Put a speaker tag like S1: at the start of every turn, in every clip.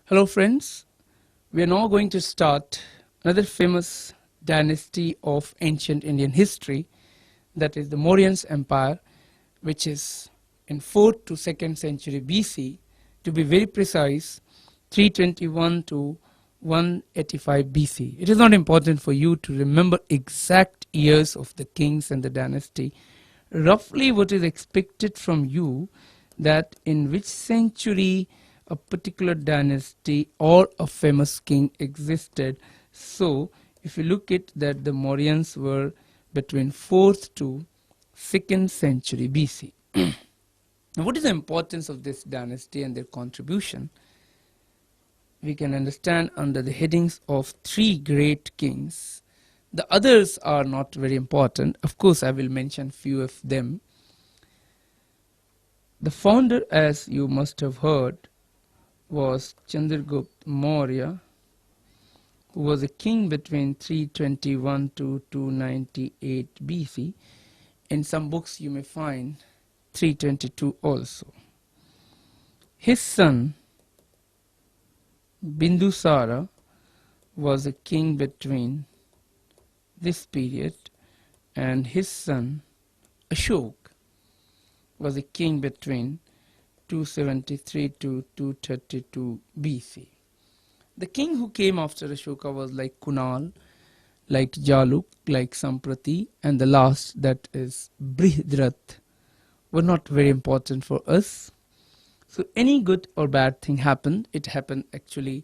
S1: Hello friends, we are now going to start another famous dynasty of ancient Indian history, that is the Mauryan Empire, which is in 4th to 2nd century BC, to be very precise 321 to 185 BC. It is not important for you to remember exact years of the kings and the dynasty. Roughly what is expected from you, that in which century a particular dynasty or a famous king existed. So if you look at that, the Mauryans were between 4th to 2nd century BC. Now, what is the importance of this dynasty and their contribution? We can understand under the headings of three great kings. The others are not very important. Of course, I will mention few of them. The founder, as you must have heard, was Chandragupta Maurya, who was a king between 321 to 298 BC. In some books you may find 322 also. His son Bindusara was a king between this period, and his son Ashok was a king between 273 to 232 BC. The king who came after Ashoka was like Kunal, like Jaluk, like Samprati, and the last, that is Brihadrat, were not very important for us. So any good or bad thing happened, it happened actually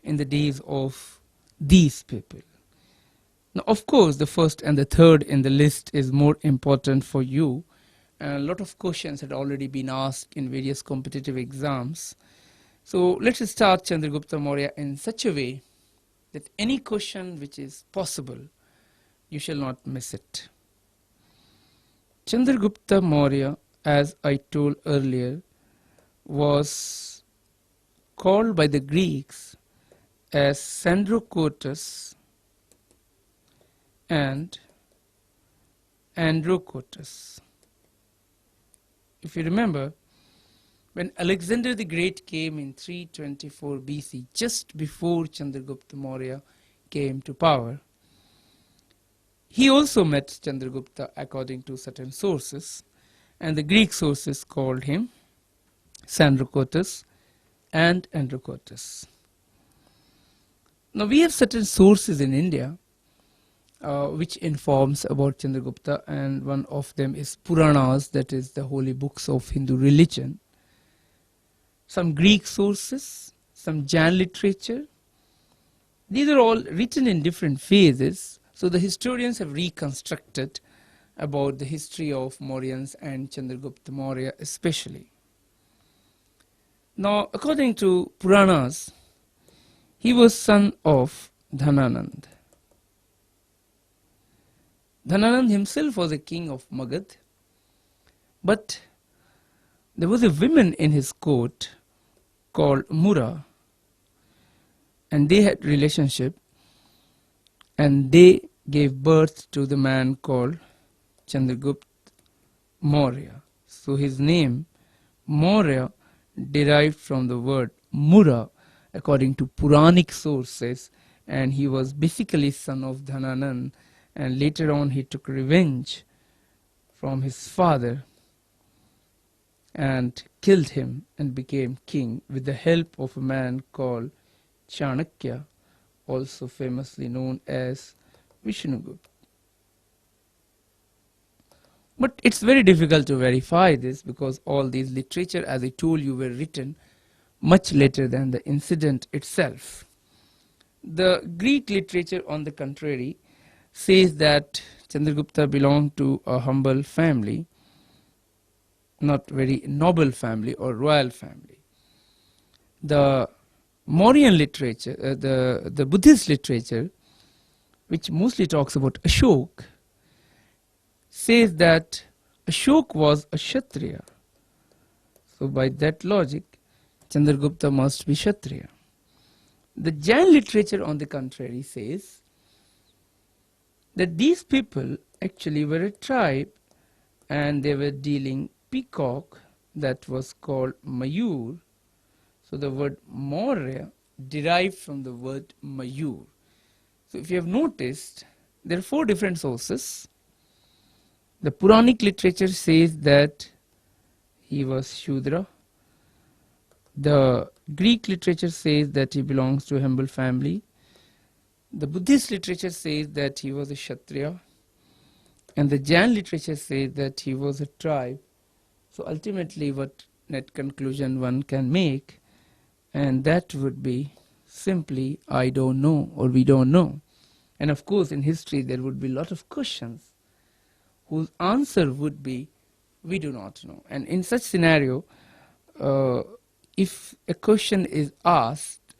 S1: in the days of these people. Now, of course, the first and the third in the list is more important for you. A lot of questions had already been asked in various competitive exams. So let's start Chandragupta Maurya in such a way that any question which is possible, you shall not miss it. Chandragupta Maurya, as I told earlier, was called by the Greeks as Sandrocotus and Androcotus. If you remember, when Alexander the Great came in 324 BC, just before Chandragupta Maurya came to power, he also met Chandragupta according to certain sources, and the Greek sources called him Sandrocotus and Androcotus. Now we have certain sources in India which informs about Chandragupta, and one of them is Puranas, that is the holy books of Hindu religion. Some Greek sources, some Jain literature. These are all written in different phases, so the historians have reconstructed about the history of Mauryans and Chandragupta Maurya especially. Now, according to Puranas, he was son of Dhananand. Dhananand himself was a king of Magad, but there was a woman in his court called Mura, and they had relationship, and they gave birth to the man called Chandragupta Maurya. So his name Maurya derived from the word Mura according to Puranic sources, and he was basically son of Dhananand, and later on he took revenge from his father and killed him and became king with the help of a man called Chanakya, also famously known as Vishnugupta. But it's very difficult to verify this, because all these literature, as I told you, were written much later than the incident itself. The Greek literature, on the contrary, says that Chandragupta belonged to a humble family, not very noble family or royal family. The Mauryan literature, the Buddhist literature, which mostly talks about Ashok, says that Ashok was a Kshatriya. So by that logic, Chandragupta must be Kshatriya. The Jain literature, on the contrary, says that these people actually were a tribe, and they were dealing peacock that was called Mayur. So the word Maurya derived from the word Mayur. So if you have noticed, there are 4 different sources. The Puranic literature says that he was Shudra. The Greek literature says that he belongs to a humble family. The Buddhist literature says that he was a Kshatriya. And the Jain literature says that he was a tribe. So ultimately what net conclusion one can make, and that would be simply I don't know or we don't know. And of course in history there would be a lot of questions whose answer would be we do not know. And in such scenario, if a question is asked,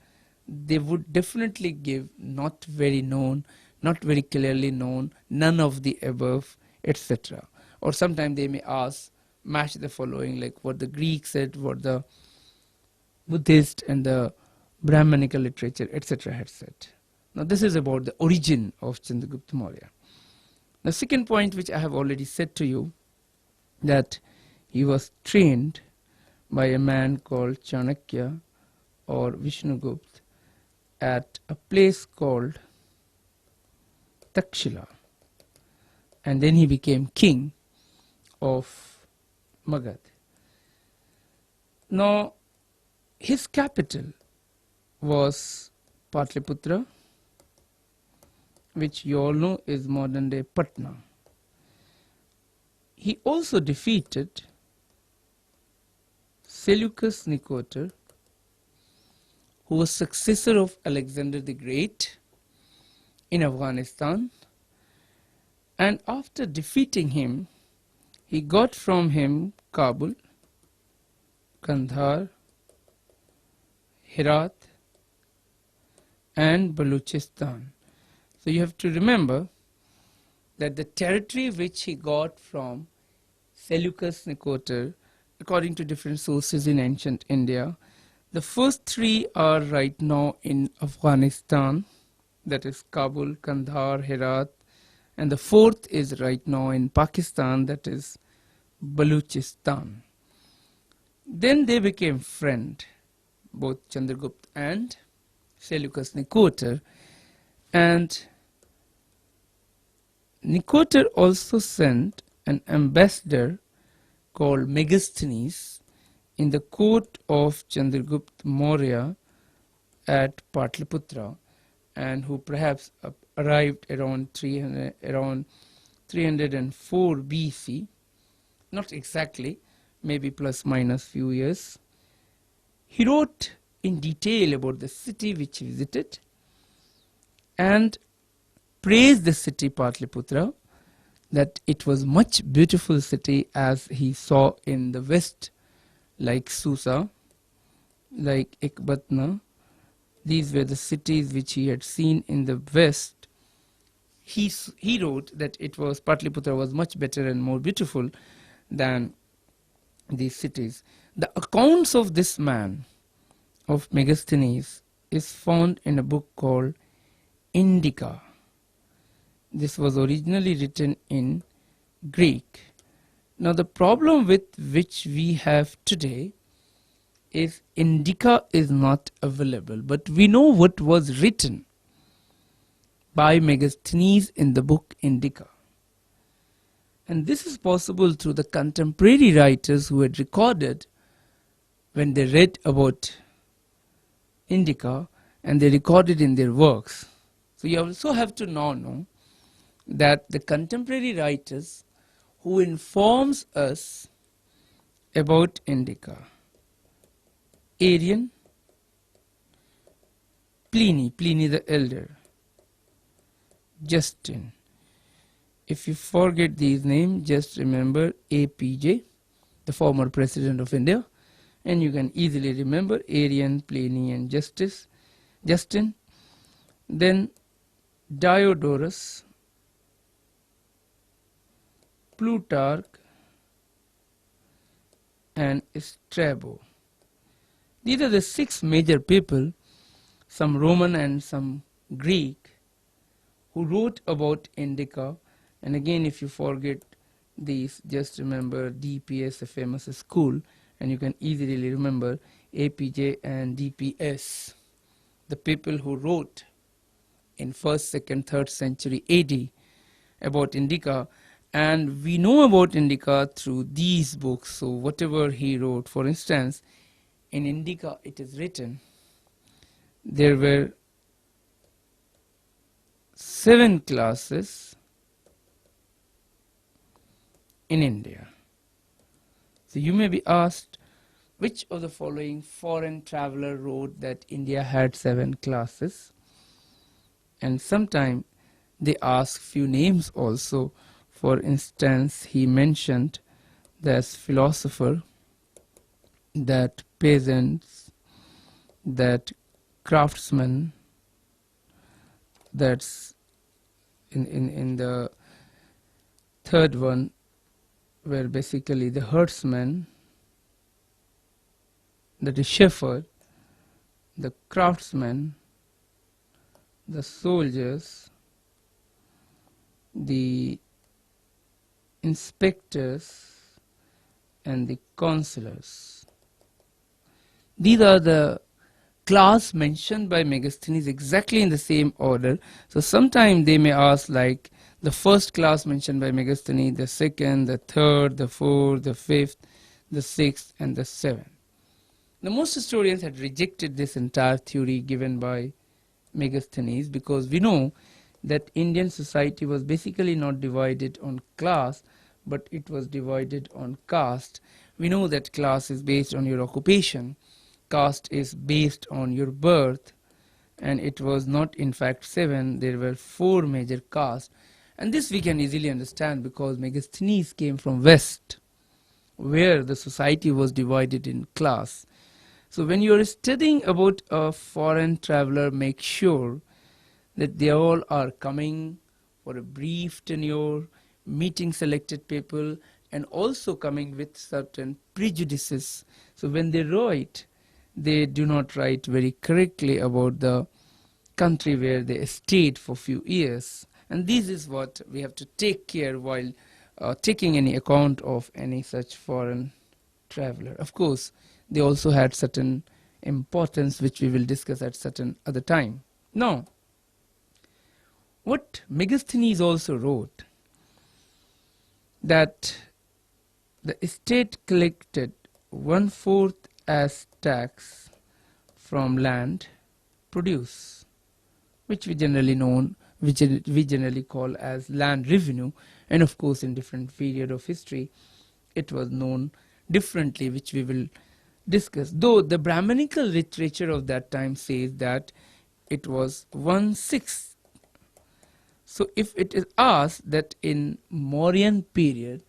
S1: they would definitely give not very known, not very clearly known, none of the above, etc. Or sometimes they may ask, match the following, like what the Greek said, what the Buddhist and the Brahmanical literature, etc. had said. Now this is about the origin of Chandragupta Maurya. The second point, which I have already said to you, that he was trained by a man called Chanakya or Vishnugupta at a place called Takshila, and then he became king of Magad. Now his capital was Patliputra, which you all know is modern day Patna. He also defeated Seleucus Nicator, who was successor of Alexander the Great in Afghanistan, and after defeating him, he got from him Kabul, Kandahar, Herat, and Baluchistan. So you have to remember that the territory which he got from Seleucus Nicator, according to different sources in ancient India, the first 3 are right now in Afghanistan, that is Kabul, Kandahar, Herat, and the 4th is right now in Pakistan, that is Baluchistan. Then they became friends, both Chandragupta and Seleucus Nicator, and Nicator also sent an ambassador called Megasthenes in the court of Chandragupta Maurya at Patliputra, and who perhaps arrived around 304 BC, not exactly, maybe plus minus few years. He wrote in detail about the city which he visited and praised the city Patliputra, that it was much beautiful city as he saw in the west, like Susa, like Ekbatna. These were the cities which he had seen in the west. He wrote that it was Patliputra was much better and more beautiful than these cities. The accounts of this man, of Megasthenes, is found in a book called Indica. This was originally written in Greek. Now the problem with which we have today is Indica is not available, but we know what was written by Megasthenes in the book Indica. And this is possible through the contemporary writers who had recorded when they read about Indica, and they recorded in their works. So you also have to now know that the contemporary writers who informs us about Indica, Arrian, Pliny the Elder, Justin. If you forget these names, just remember APJ, the former president of India, and you can easily remember Arrian, Pliny, and Justin. Then Diodorus, Plutarch, and Strabo. These are the 6 major people, some Roman and some Greek, who wrote about Indica. And again, if you forget these, just remember DPS, a famous school, and you can easily remember APJ and DPS. the people who wrote in 1st, 2nd, 3rd century AD about Indica, and we know about Indica through these books. So whatever he wrote, for instance, in Indica it is written there were 7 classes in India. So you may be asked, which of the following foreign traveler wrote that India had 7 classes? And sometime they ask few names also. For instance, he mentioned this philosopher, that peasants, that craftsmen, that's in the third one, where basically the herdsman, that is shepherd, the craftsman, the soldiers, the inspectors, and the counselors. These are the class mentioned by Megasthenes exactly in the same order. So sometime they may ask, like the first class mentioned by Megasthenes, the second, the third, the fourth, the fifth, the sixth, and the seventh. Now most historians had rejected this entire theory given by Megasthenes, because we know that Indian society was basically not divided on class, but it was divided on caste. We know that class is based on your occupation, caste is based on your birth, and it was not in fact 7, there were 4 major castes. And this we can easily understand because Megasthenes came from West, where the society was divided in class. So when you are studying about a foreign traveler, make sure that they all are coming for a brief tenure, meeting selected people, and also coming with certain prejudices. So when they write, they do not write very correctly about the country where they stayed for few years. And this is what we have to take care while taking any account of any such foreign traveler. Of course, they also had certain importance which we will discuss at certain other time. Now, what Megasthenes also wrote, that the state collected 1/4 as tax from land produce, which we generally call as land revenue, and of course in different period of history it was known differently, which we will discuss. Though the Brahmanical literature of that time says that it was 1/6. So if it is asked that in Mauryan period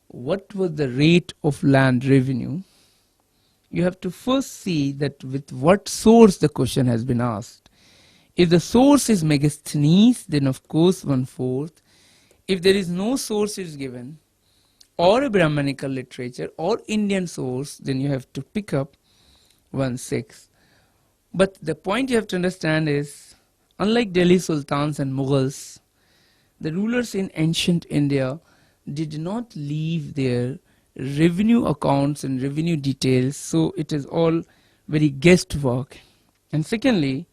S1: what was the rate of land revenue, you have to first see that with what source the question has been asked. If the source is Megasthenes, then of course 1/4. If there is no source is given, or a Brahmanical literature or Indian source, then you have to pick up 1/6. But the point you have to understand is, unlike Delhi Sultans and Mughals, the rulers in ancient India did not leave their revenue accounts and revenue details, so it is all very guesswork. And secondly,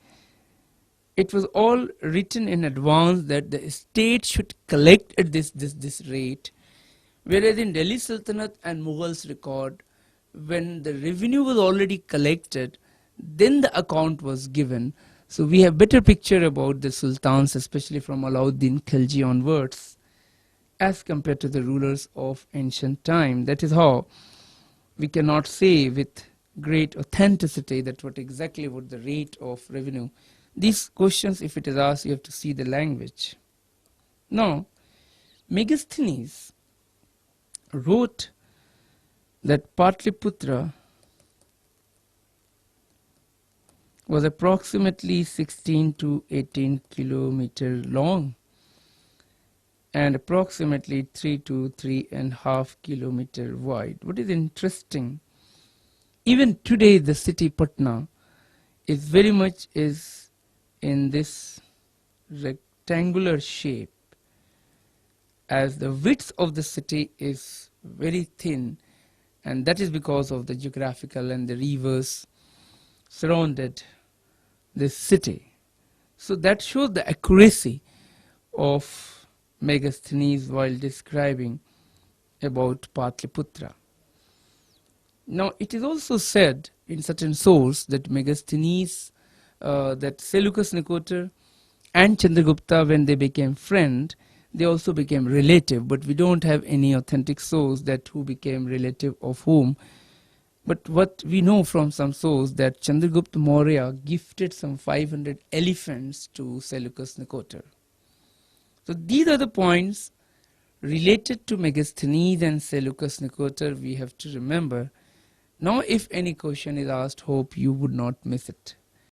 S1: it was all written in advance that the state should collect at this rate, whereas in Delhi Sultanate and Mughals record, when the revenue was already collected, then the account was given. So we have better picture about the sultans, especially from Alauddin Khilji onwards, as compared to the rulers of ancient time. That is how we cannot say with great authenticity that what exactly was the rate of revenue. These questions, if it is asked, you have to see the language. Now, Megasthenes wrote that Patliputra was approximately 16 to 18 kilometers long and approximately 3 to 3.5 kilometers wide. What is interesting, even today the city Patna is very much in this rectangular shape, as the width of the city is very thin, and that is because of the geographical and the rivers surrounded this city. So that shows the accuracy of Megasthenes while describing about Patliputra. Now it is also said in certain source that Megasthenes, that Seleucus Nicator and Chandragupta, when they became friends, they also became relative, but we don't have any authentic source that who became relative of whom. But what we know from some source that Chandragupta Maurya gifted some 500 elephants to Seleucus Nicator. So these are the points related to Megasthenes and Seleucus Nicator we have to remember. Now if any question is asked, hope you would not miss it.